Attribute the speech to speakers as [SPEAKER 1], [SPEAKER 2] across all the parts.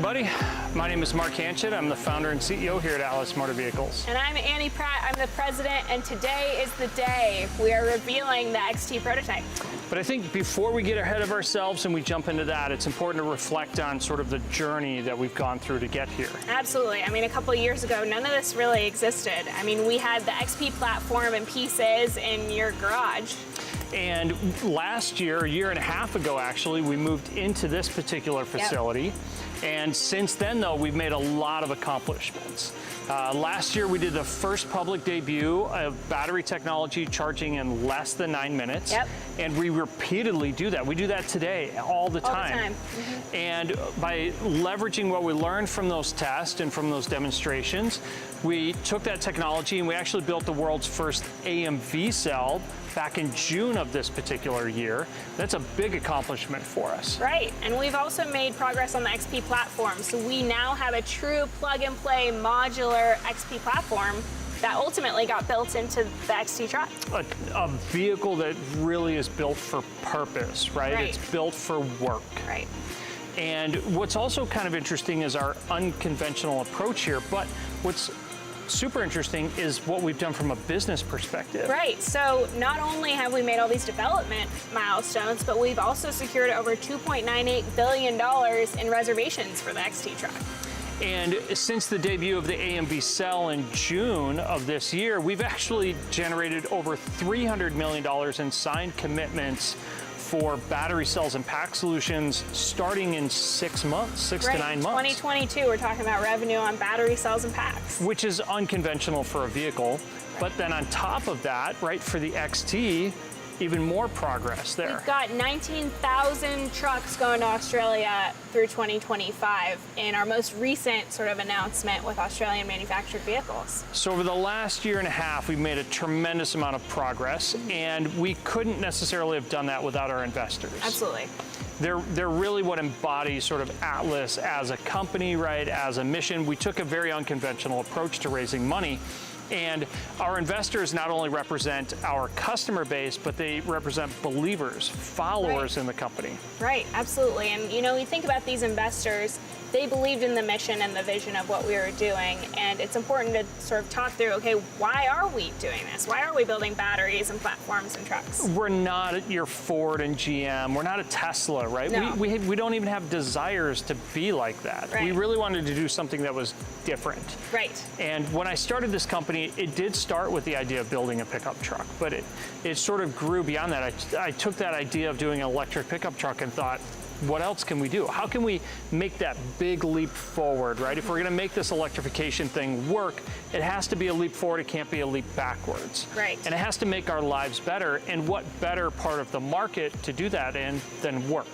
[SPEAKER 1] everybody. My name is Mark Hanchett. I'm the founder and CEO here at Atlis Motor Vehicles.
[SPEAKER 2] And I'm Annie Pratt. I'm the president, and today is the day we are revealing the XT prototype.
[SPEAKER 1] But I think before we get ahead of ourselves and we jump into that, it's important to reflect on sort of the journey that we've gone through to get here.
[SPEAKER 2] Absolutely. I mean, a couple of years ago, none of this really existed. I mean, we had the XP platform and pieces in your garage.
[SPEAKER 1] And last year, a year and a half ago actually, we moved into this particular facility. Yep. And since then though, we've made a lot of accomplishments. Last year we did the first public debut of battery technology charging in less than 9 minutes.
[SPEAKER 2] Yep.
[SPEAKER 1] And we repeatedly do that. We do that today, all the time.
[SPEAKER 2] Mm-hmm.
[SPEAKER 1] And by leveraging what we learned from those tests and from those demonstrations, we took that technology and we actually built the world's first AMV cell back in June of this particular year. That's a big accomplishment for us.
[SPEAKER 2] Right, and we've also made progress on the XP platform. So we now have a true plug-and-play modular XP platform that ultimately got built into the XT truck.
[SPEAKER 1] A vehicle that really is built for purpose, right?
[SPEAKER 2] Right.
[SPEAKER 1] It's built for work.
[SPEAKER 2] Right.
[SPEAKER 1] And what's also kind of interesting is our unconventional approach here, but what's super interesting is what we've done from a business perspective.
[SPEAKER 2] Right, so not only have we made all these development milestones, but we've also secured over $2.98 billion in reservations for the XT truck.
[SPEAKER 1] And since the debut of the AMV cell in June of this year, we've actually generated over $300 million in signed commitments for battery cells and pack solutions starting in 6 months, 6 to 9 months.
[SPEAKER 2] 2022, we're talking about revenue on battery cells and packs.
[SPEAKER 1] Which is unconventional for a vehicle. Right. But then on top of that, right, for the XT, even more progress there.
[SPEAKER 2] We've got 19,000 trucks going to Australia through 2025 in our most recent sort of announcement with Australian manufactured vehicles.
[SPEAKER 1] So over the last year and a half, we've made a tremendous amount of progress, and we couldn't necessarily have done that without our investors.
[SPEAKER 2] Absolutely.
[SPEAKER 1] They're really what embodies sort of Atlis as a company, right, as a mission. We took a very unconventional approach to raising money. And our investors not only represent our customer base, but they represent believers, followers in the company.
[SPEAKER 2] Right, absolutely. And you know, we think about these investors, they believed in the mission and the vision of what we were doing. And it's important to sort of talk through, okay, why are we doing this? Why are we building batteries and platforms and trucks?
[SPEAKER 1] We're not your Ford and GM. We're not a Tesla, right?
[SPEAKER 2] No.
[SPEAKER 1] We don't even have desires to be like that.
[SPEAKER 2] Right.
[SPEAKER 1] We really wanted to do something that was different.
[SPEAKER 2] Right.
[SPEAKER 1] And when I started this company, it did start with the idea of building a pickup truck, but it sort of grew beyond that. I took that idea of doing an electric pickup truck and thought, what else can we do? How can we make that big leap forward, right? If we're gonna make this electrification thing work, it has to be a leap forward, it can't be a leap backwards.
[SPEAKER 2] Right.
[SPEAKER 1] And it has to make our lives better, and what better part of the market to do that in than work?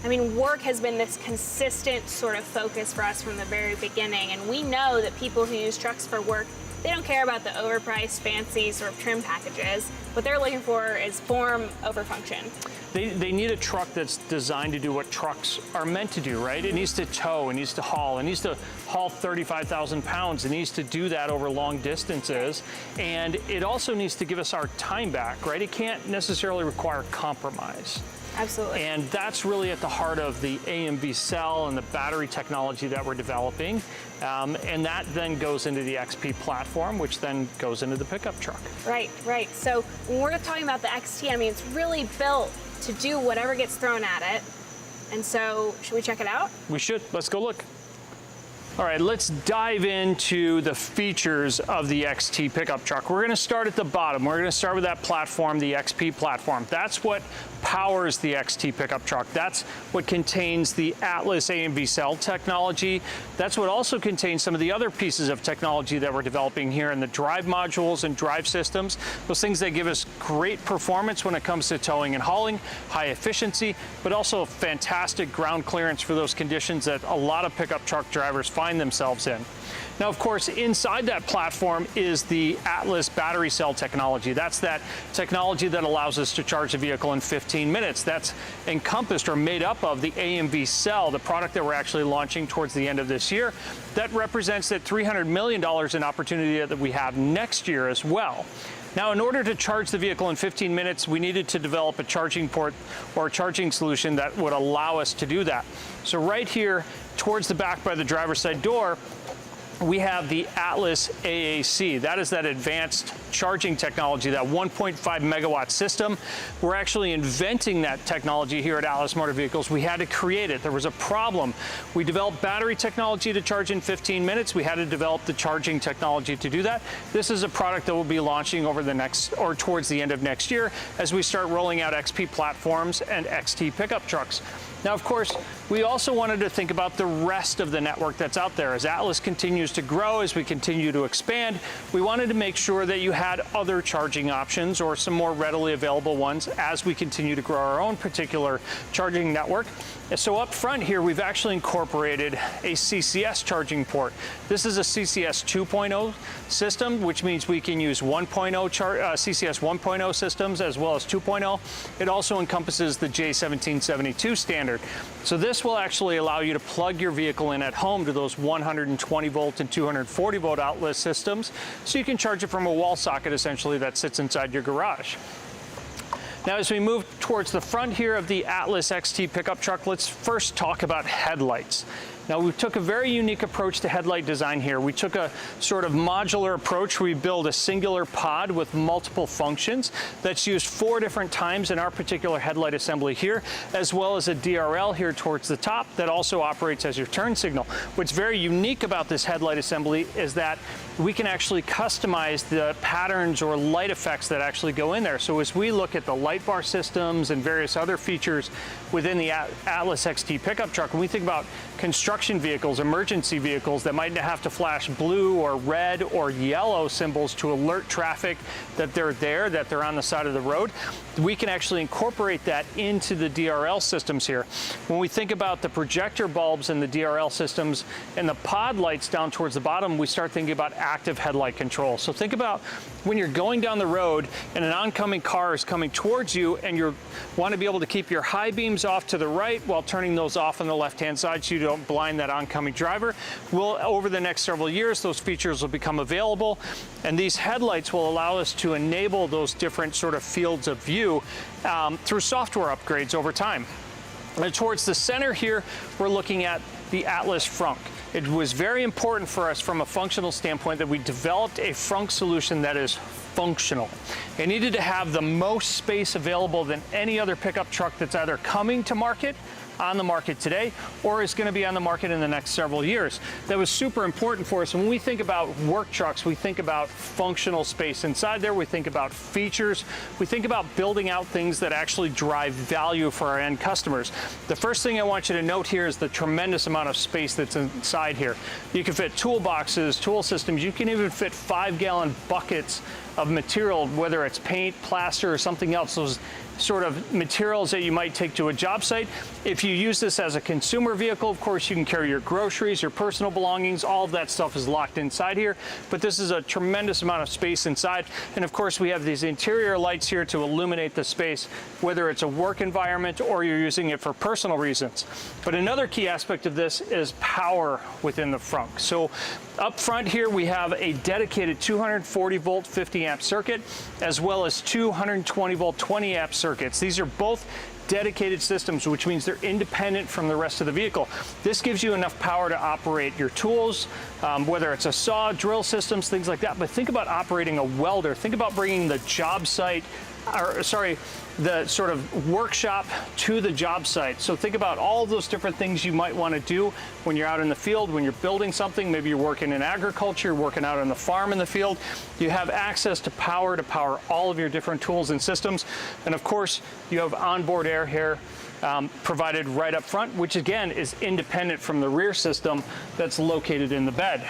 [SPEAKER 2] I mean, work has been this consistent sort of focus for us from the very beginning, and we know that people who use trucks for work, they don't care about the overpriced, fancy sort of trim packages. What they're looking for is form over function.
[SPEAKER 1] They need a truck that's designed to do what trucks are meant to do, right? It needs to tow, it needs to haul, it needs to haul 35,000 pounds, it needs to do that over long distances, and it also needs to give us our time back, right? It can't necessarily require compromise.
[SPEAKER 2] Absolutely.
[SPEAKER 1] And that's really at the heart of the AMV cell and the battery technology that we're developing. And that then goes into the XP platform, which then goes into the pickup truck.
[SPEAKER 2] Right, right. So when we're talking about the XT, I mean, it's really built to do whatever gets thrown at it. And so, should we check it out?
[SPEAKER 1] We should. Let's go look. All right, let's dive into the features of the XT pickup truck. We're gonna start at the bottom. We're gonna start with that platform, the XP platform. That's what powers the XT pickup truck. That's what contains the Atlis AMV cell technology. That's what also contains some of the other pieces of technology that we're developing here in the drive modules and drive systems. Those things that give us great performance when it comes to towing and hauling, high efficiency, but also fantastic ground clearance for those conditions that a lot of pickup truck drivers find themselves in. Now, of course, inside that platform is the Atlis battery cell technology. That's that technology that allows us to charge a vehicle in 15 minutes. That's encompassed or made up of the AMV cell, the product that we're actually launching towards the end of this year. That represents that $300 million in opportunity that we have next year as well. Now, in order to charge the vehicle in 15 minutes, we needed to develop a charging port or a charging solution that would allow us to do that. So right here towards the back by the driver's side door, we have the Atlis AAC. That is that advanced charging technology, that 1.5 megawatt system. We're actually inventing that technology here at Atlis Motor Vehicles. We had to create it. There was a problem. We developed battery technology to charge in 15 minutes. We had to develop the charging technology to do that. This is a product that we'll be launching over the next, or towards the end of next year, as we start rolling out XP platforms and XT pickup trucks. Now, of course, we also wanted to think about the rest of the network that's out there. As Atlis continues to grow, as we continue to expand, we wanted to make sure that you had other charging options or some more readily available ones as we continue to grow our own particular charging network. And so up front here, we've actually incorporated a CCS charging port. This is a CCS 2.0 system, which means we can use CCS 1.0 systems as well as 2.0. It also encompasses the J1772 standard. So this will actually allow you to plug your vehicle in at home to those 120 volt and 240 volt outlet systems, so you can charge it from a wall socket essentially that sits inside your garage. Now, as we move towards the front here of the Atlis XT pickup truck, let's first talk about headlights. Now, we took a very unique approach to headlight design here. We took a sort of modular approach. We build a singular pod with multiple functions that's used 4 different times in our particular headlight assembly here, as well as a DRL here towards the top that also operates as your turn signal. What's very unique about this headlight assembly is that we can actually customize the patterns or light effects that actually go in there. So as we look at the light bar systems and various other features within the Atlis XT pickup truck, when we think about construction vehicles, emergency vehicles that might have to flash blue or red or yellow symbols to alert traffic that they're there, that they're on the side of the road, we can actually incorporate that into the DRL systems here. When we think about the projector bulbs in the DRL systems and the pod lights down towards the bottom, we start thinking about active headlight control. So think about when you're going down the road and an oncoming car is coming towards you, and you want to be able to keep your high beams off to the right while turning those off on the left-hand side so you don't blind that oncoming driver. Well, over the next several years, those features will become available, and these headlights will allow us to enable those different sort of fields of view through software upgrades over time. And towards the center here, we're looking at the Atlis frunk. It was very important for us from a functional standpoint that we developed a frunk solution that is functional. It needed to have the most space available than any other pickup truck that's either coming to market, on the market today, or is going to be on the market in the next several years. That was super important for us. When we think about work trucks, we think about functional space inside there, we think about features, we think about building out things that actually drive value for our end customers. The first thing I want you to note here is the tremendous amount of space that's inside here. You can fit toolboxes, tool systems, you can even fit 5-gallon buckets of material, whether it's paint, plaster, or something else, those sort of materials that you might take to a job site. If you use this as a consumer vehicle, of course, you can carry your groceries, your personal belongings, all of that stuff is locked inside here, but this is a tremendous amount of space inside. And of course, we have these interior lights here to illuminate the space, whether it's a work environment or you're using it for personal reasons. But another key aspect of this is power within the frunk. So up front here, we have a dedicated 240 volt 50 amp circuit, as well as 220 volt 20 amp circuits. These are both dedicated systems, which means they're independent from the rest of the vehicle. This gives you enough power to operate your tools, whether it's a saw, drill systems, things like that. But think about operating a welder. Think about bringing the job site, the sort of workshop to the job site. So think about all of those different things you might want to do when you're out in the field, when you're building something. Maybe you're working in agriculture, you're working out on the farm in the field. You have access to power all of your different tools and systems. And of course, you have onboard air here provided right up front, which again is independent from the rear system that's located in the bed.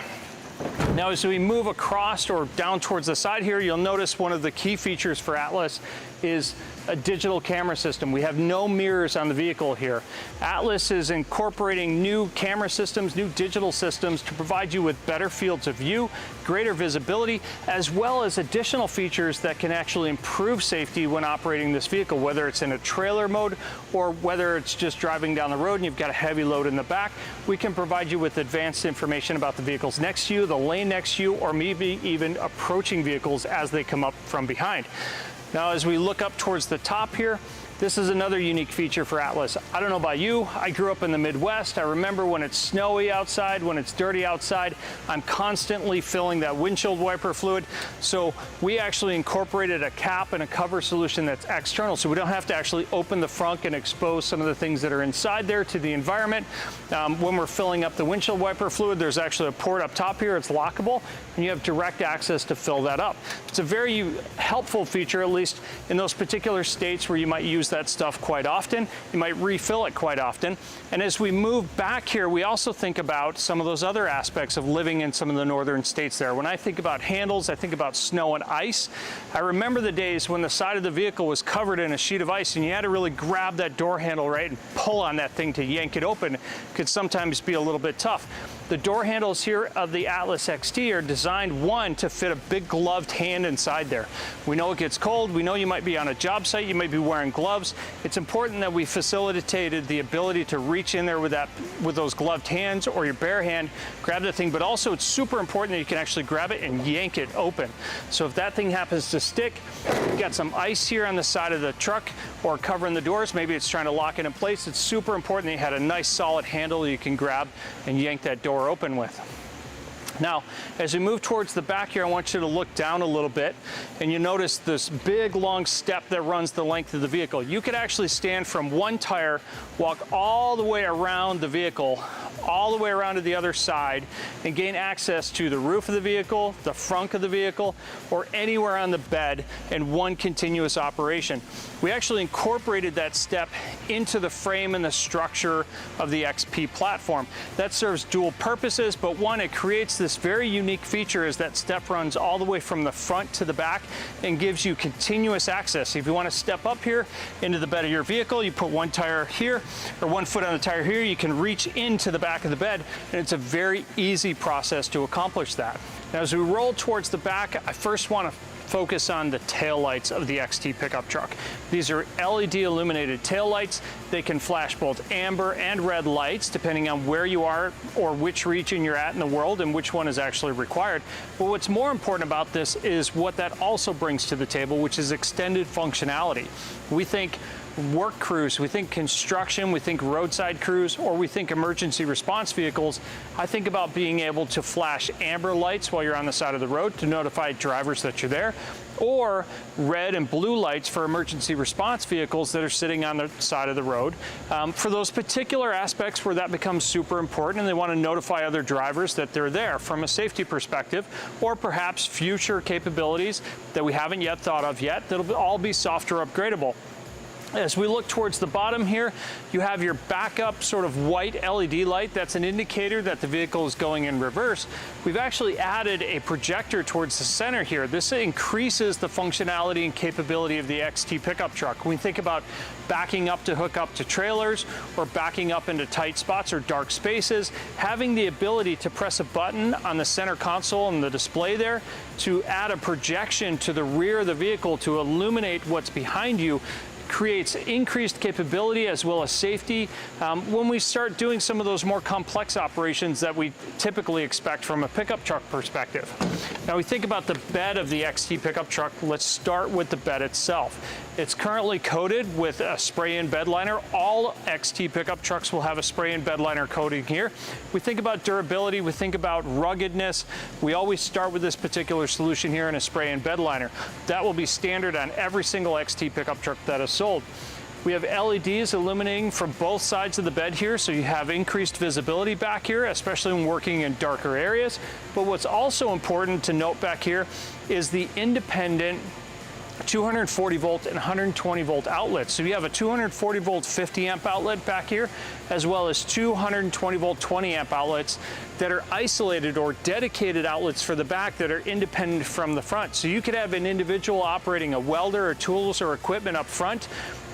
[SPEAKER 1] Now, as we move across or down towards the side here, you'll notice one of the key features for Atlis is a digital camera system. We have no mirrors on the vehicle here. Atlis is incorporating new camera systems, new digital systems to provide you with better fields of view, greater visibility, as well as additional features that can actually improve safety when operating this vehicle, whether it's in a trailer mode or whether it's just driving down the road and you've got a heavy load in the back. We can provide you with advanced information about the vehicles next to you, the lane next to you, or maybe even approaching vehicles as they come up from behind. Now, as we look up towards the top here, This is another unique feature for Atlis. I don't know about you, I grew up in the Midwest. I remember when it's snowy outside, when it's dirty outside, I'm constantly filling that windshield wiper fluid. So we actually incorporated a cap and a cover solution that's external, so we don't have to actually open the front and expose some of the things that are inside there to the environment. When we're filling up the windshield wiper fluid, there's actually a port up top here, it's lockable, and you have direct access to fill that up. It's a very helpful feature, at least in those particular states where you might use that stuff quite often. You might refill it quite often. And as we move back here, we also think about some of those other aspects of living in some of the northern states there. When I think about handles, I think about snow and ice. I remember the days when the side of the vehicle was covered in a sheet of ice and you had to really grab that door handle, right, and pull on that thing to yank it open. It could sometimes be a little bit tough. The door handles here of the Atlis XT are designed, one, to fit a big gloved hand inside there. We know it gets cold. We know you might be on a job site. You might be wearing gloves. It's important that we facilitated the ability to reach in there with those gloved hands or your bare hand, grab the thing, but also it's super important that you can actually grab it and yank it open. So if that thing happens to stick, you've got some ice here on the side of the truck or covering the doors, maybe it's trying to lock it in place, it's super important that you had a nice solid handle you can grab and yank that door open with. Now, as we move towards the back here, I want you to look down a little bit, and you notice this big, long step that runs the length of the vehicle. You could actually stand from one tire, walk all the way around the vehicle, all the way around to the other side, and gain access to the roof of the vehicle, the front of the vehicle, or anywhere on the bed in one continuous operation. We actually incorporated that step into the frame and the structure of the XP platform. That serves dual purposes, but one, it creates this very unique feature as that step runs all the way from the front to the back and gives you continuous access. If you want to step up here into the bed of your vehicle, you put one tire here or one foot on the tire here, you can reach into the back of the bed, and it's a very easy process to accomplish that. Now, as we roll towards the back, I first want to focus on the taillights of the XT pickup truck. These are LED illuminated taillights. They can flash both amber and red lights depending on where you are or which region you're at in the world and which one is actually required. But what's more important about this is what that also brings to the table, which is extended functionality. We think work crews, we think construction, we think roadside crews, or we think emergency response vehicles. I think about being able to flash amber lights while you're on the side of the road to notify drivers that you're there, or red and blue lights for emergency response vehicles that are sitting on the side of the road. For those particular aspects where that becomes super important and they want to notify other drivers that they're there from a safety perspective, or perhaps future capabilities that we haven't yet thought of yet, that'll all be software upgradable. As we look towards the bottom here, you have your backup sort of white LED light. That's an indicator that the vehicle is going in reverse. We've actually added a projector towards the center here. This increases the functionality and capability of the XT pickup truck. When we think about backing up to hook up to trailers or backing up into tight spots or dark spaces, having the ability to press a button on the center console and the display there to add a projection to the rear of the vehicle to illuminate what's behind you creates increased capability as well as safety when we start doing some of those more complex operations that we typically expect from a pickup truck perspective. Now we think about the bed of the XT pickup truck. Let's start with the bed itself. It's currently coated with a spray-in bed liner. All XT pickup trucks will have a spray-in bed liner coating here. We think about durability, we think about ruggedness. We always start with this particular solution here in a spray-in bed liner. That will be standard on every single XT pickup truck that is sold. We have LEDs illuminating from both sides of the bed here, so you have increased visibility back here, especially when working in darker areas. But what's also important to note back here is the independent 240 volt and 120 volt outlets. So you have a 240 volt 50 amp outlet back here, as well as 220 volt 20 amp outlets that are isolated or dedicated outlets for the back that are independent from the front. So you could have an individual operating a welder or tools or equipment up front,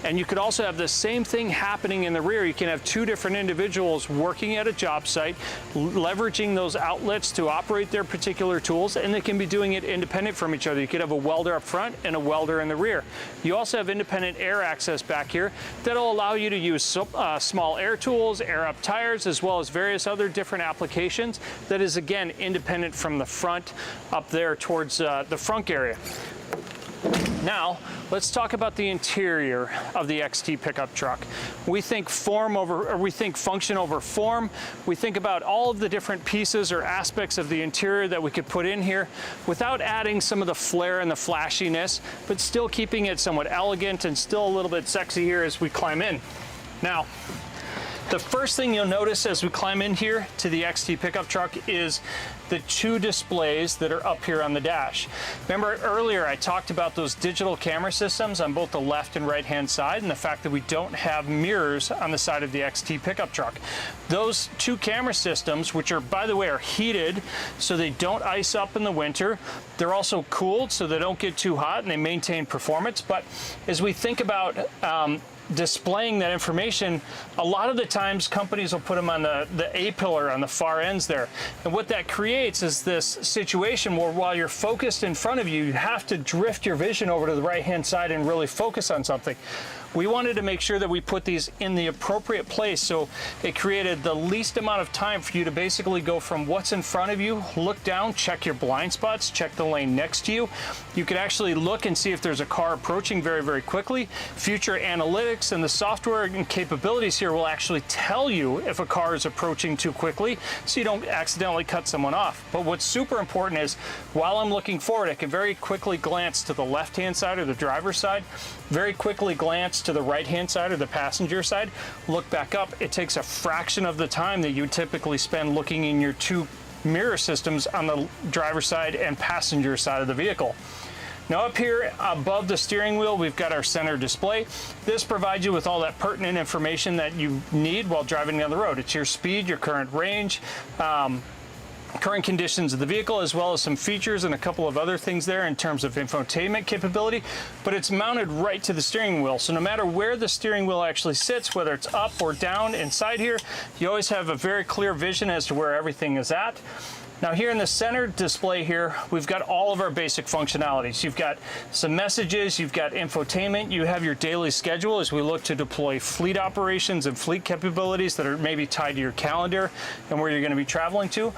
[SPEAKER 1] and you could also have the same thing happening in the rear. You can have two different individuals working at a job site, leveraging those outlets to operate their particular tools, and they can be doing it independent from each other. You could have a welder up front and a welder in the rear. You also have independent air access back here that'll allow you to use small air tools, air up tires, as well as various other different applications that is, again, independent from the front up there towards the front area. Now, let's talk about the interior of the XT pickup truck. We think function over form. We think about all of the different pieces or aspects of the interior that we could put in here without adding some of the flair and the flashiness, but still keeping it somewhat elegant and still a little bit sexy here as we climb in. Now, the first thing you'll notice as we climb in here to the XT pickup truck is the two displays that are up here on the dash. Remember earlier I talked about those digital camera systems on both the left and right hand side and the fact that we don't have mirrors on the side of the XT pickup truck. Those two camera systems, which are, by the way, are heated so they don't ice up in the winter. They're also cooled so they don't get too hot and they maintain performance. But as we think about displaying that information, a lot of the times companies will put them on the A-pillar on the far ends there. And what that creates is this situation where while you're focused in front of you, you have to drift your vision over to the right-hand side and really focus on something. We wanted to make sure that we put these in the appropriate place so it created the least amount of time for you to basically go from what's in front of you, look down, check your blind spots, check the lane next to you. You could actually look and see if there's a car approaching very, very quickly. Future analytics and the software and capabilities here will actually tell you if a car is approaching too quickly so you don't accidentally cut someone off. But what's super important is while I'm looking forward, I can very quickly glance to the left-hand side or the driver's side, very quickly glance to the right-hand side or the passenger side, look back up. It takes a fraction of the time that you typically spend looking in your two mirror systems on the driver's side and passenger side of the vehicle. Now up here above the steering wheel, we've got our center display. This provides you with all that pertinent information that you need while driving down the road. It's your speed, your current range, current conditions of the vehicle, as well as some features and a couple of other things there in terms of infotainment capability, but it's mounted right to the steering wheel. So no matter where the steering wheel actually sits, whether it's up or down inside here, you always have a very clear vision as to where everything is at. Now here in the center display here, we've got all of our basic functionalities. You've got some messages, you've got infotainment, you have your daily schedule as we look to deploy fleet operations and fleet capabilities that are maybe tied to your calendar and where you're going to be traveling to.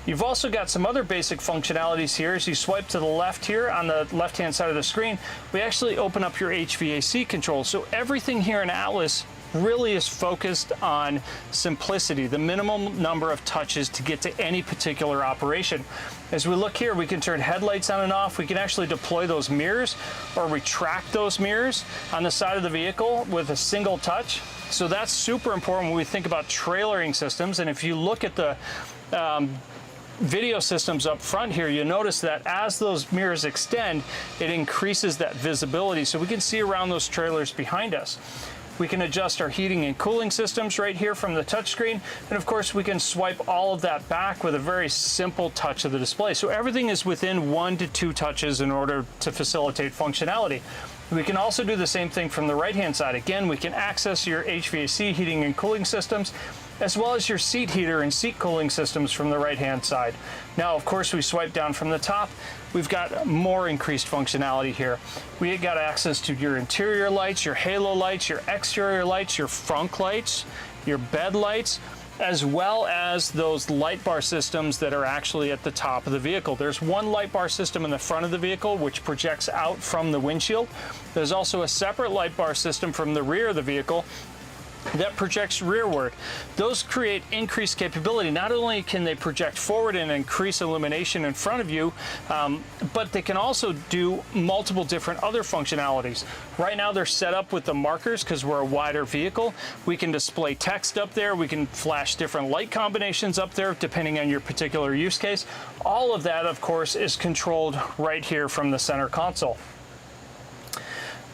[SPEAKER 1] You've also got some other basic functionalities here. As you swipe to the left here on the left-hand side of the screen, we actually open up your HVAC controls. So everything here in Atlis really is focused on simplicity, the minimum number of touches to get to any particular operation. As we look here, we can turn headlights on and off. We can actually deploy those mirrors or retract those mirrors on the side of the vehicle with a single touch. So that's super important when we think about trailering systems. And if you look at the video systems up front here, you notice that as those mirrors extend, it increases that visibility so we can see around those trailers behind us. We can adjust our heating and cooling systems right here from the touchscreen, and of course we can swipe all of that back with a very simple touch of the display. So everything is within 1 to 2 touches in order to facilitate functionality. We can also do the same thing from the right-hand side. Again, we can access your HVAC heating and cooling systems, as well as your seat heater and seat cooling systems from the right-hand side. Now, of course, we swipe down from the top. We've got more increased functionality here. We got access to your interior lights, your halo lights, your exterior lights, your front lights, your bed lights, as well as those light bar systems that are actually at the top of the vehicle. There's one light bar system in the front of the vehicle which projects out from the windshield. There's also a separate light bar system from the rear of the vehicle that projects rearward. Those create increased capability. Not only can they project forward and increase illumination in front of you, but they can also do multiple different other functionalities. Right now they're set up with the markers because we're a wider vehicle. We can display text up there. We can flash different light combinations up there depending on your particular use case. All of that, of course, is controlled right here from the center console.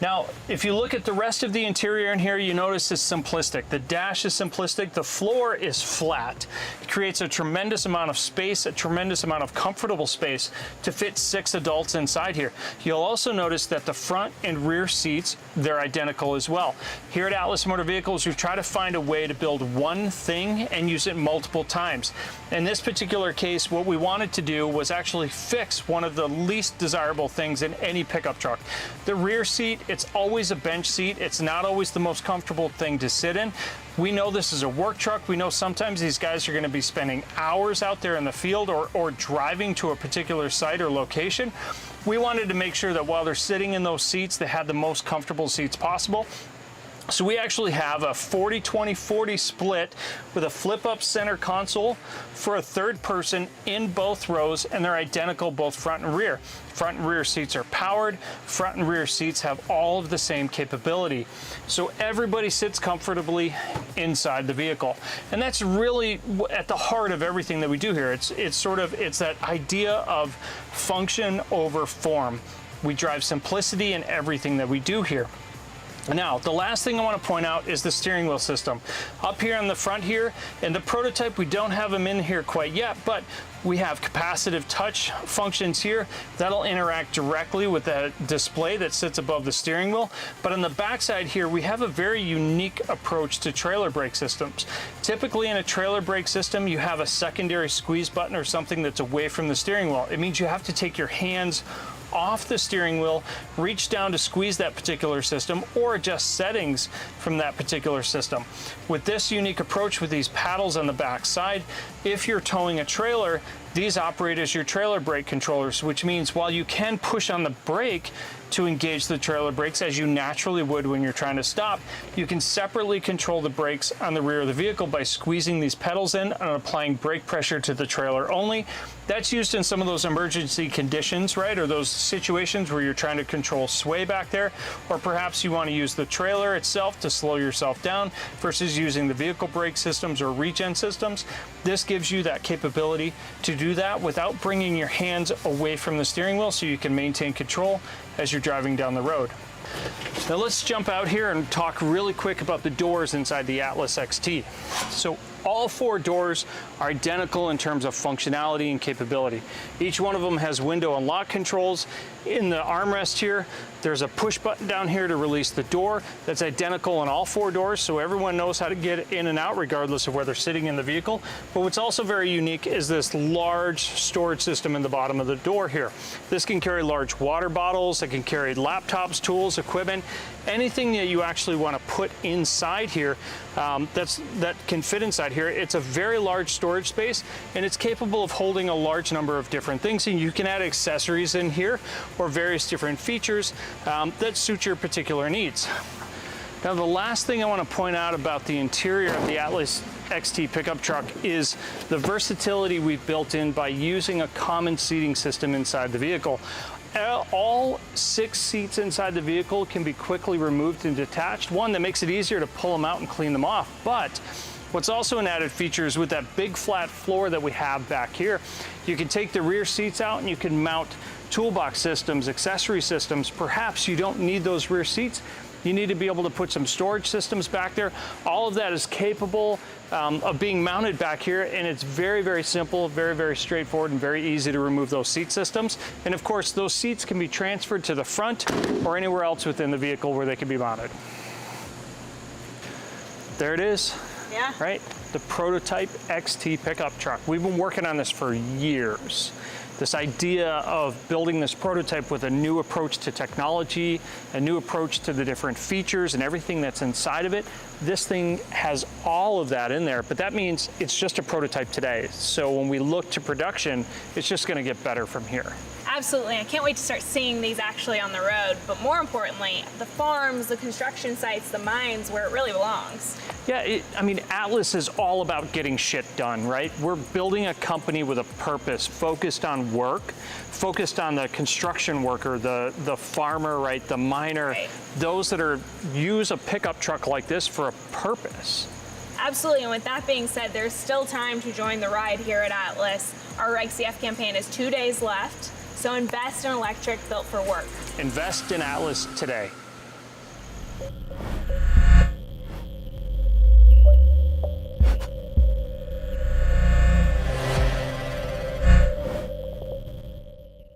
[SPEAKER 1] Now, if you look at the rest of the interior in here, you notice it's simplistic. The dash is simplistic. The floor is flat. It creates a tremendous amount of space, a tremendous amount of comfortable space to fit 6 adults inside here. You'll also notice that the front and rear seats, they're identical as well. Here at Atlis Motor Vehicles, we've tried to find a way to build one thing and use it multiple times. In this particular case, what we wanted to do was actually fix one of the least desirable things in any pickup truck. The rear seat, it's always a bench seat. It's not always the most comfortable thing to sit in. We know this is a work truck. We know sometimes these guys are going to be spending hours out there in the field or driving to a particular site or location. we wanted to make sure that while they're sitting in those seats, they had the most comfortable seats possible. So we actually have a 40-20-40 split with a flip-up center console for a third person in both rows, and they're identical both front and rear. Front and rear seats are powered. Front and rear seats have all of the same capability. So everybody sits comfortably inside the vehicle. And that's really at the heart of everything that we do here. It's that idea of function over form. We drive simplicity in everything that we do here. Now, the last thing I want to point out is the steering wheel system. Up here on the front here, in the prototype, we don't have them in here quite yet, but we have capacitive touch functions here. That'll interact directly with the display that sits above the steering wheel. But on the backside here, we have a very unique approach to trailer brake systems. Typically in a trailer brake system, you have a secondary squeeze button or something that's away from the steering wheel. It means you have to take your hands off the steering wheel, reach down to squeeze that particular system, or adjust settings from that particular system. With this unique approach with these paddles on the back side, if you're towing a trailer, these operate as your trailer brake controllers, which means while you can push on the brake to engage the trailer brakes as you naturally would when you're trying to stop, you can separately control the brakes on the rear of the vehicle by squeezing these pedals in and applying brake pressure to the trailer only. That's used in some of those emergency conditions, right? Or those situations where you're trying to control sway back there, or perhaps you want to use the trailer itself to slow yourself down versus using the vehicle brake systems or regen systems. This gives you that capability to do that without bringing your hands away from the steering wheel, so you can maintain control as you're driving down the road. Now let's jump out here and talk really quick about the doors inside the Atlis XT. So all four doors are identical in terms of functionality and capability. Each one of them has window and lock controls. In the armrest here, there's a push button down here to release the door. That's identical on all four doors, so everyone knows how to get in and out regardless of where they're sitting in the vehicle. But what's also very unique is this large storage system in the bottom of the door here. This can carry large water bottles, it can carry laptops, tools, equipment, anything that you actually want to put inside here that can fit inside here. It's a very large storage space, and it's capable of holding a large number of different things, and you can add accessories in here or various different features that suit your particular needs. Now, the last thing I want to point out about the interior of the Atlis XT pickup truck is the versatility we've built in by using a common seating system inside the vehicle. All 6 seats inside the vehicle can be quickly removed and detached. One, that makes it easier to pull them out and clean them off. But what's also an added feature is with that big flat floor that we have back here, you can take the rear seats out and you can mount toolbox systems, accessory systems. Perhaps you don't need those rear seats. You need to be able to put some storage systems back there. All of that is capable of being mounted back here, and it's very, very simple, very, very straightforward, and very easy to remove those seat systems. And of course, those seats can be transferred to the front or anywhere else within the vehicle where they can be mounted. There it is.
[SPEAKER 2] Yeah.
[SPEAKER 1] Right? The prototype XT pickup truck. We've been working on this for years. This idea of building this prototype with a new approach to technology, a new approach to the different features and everything that's inside of it. This thing has all of that in there, but that means it's just a prototype today. So when we look to production, it's just going to get better from here.
[SPEAKER 2] Absolutely. I can't wait to start seeing these actually on the road, but more importantly, the farms, the construction sites, the mines, where it really belongs.
[SPEAKER 1] Yeah, I mean, Atlis is all about getting shit done, right? We're building a company with a purpose, focused on work, focused on the construction worker, the farmer, right, the miner, right. Those that use a pickup truck like this for a purpose.
[SPEAKER 2] Absolutely, and with that being said, there's still time to join the ride here at Atlis. Our RightCF campaign is 2 days left, so invest in electric built for work.
[SPEAKER 1] Invest in Atlis today.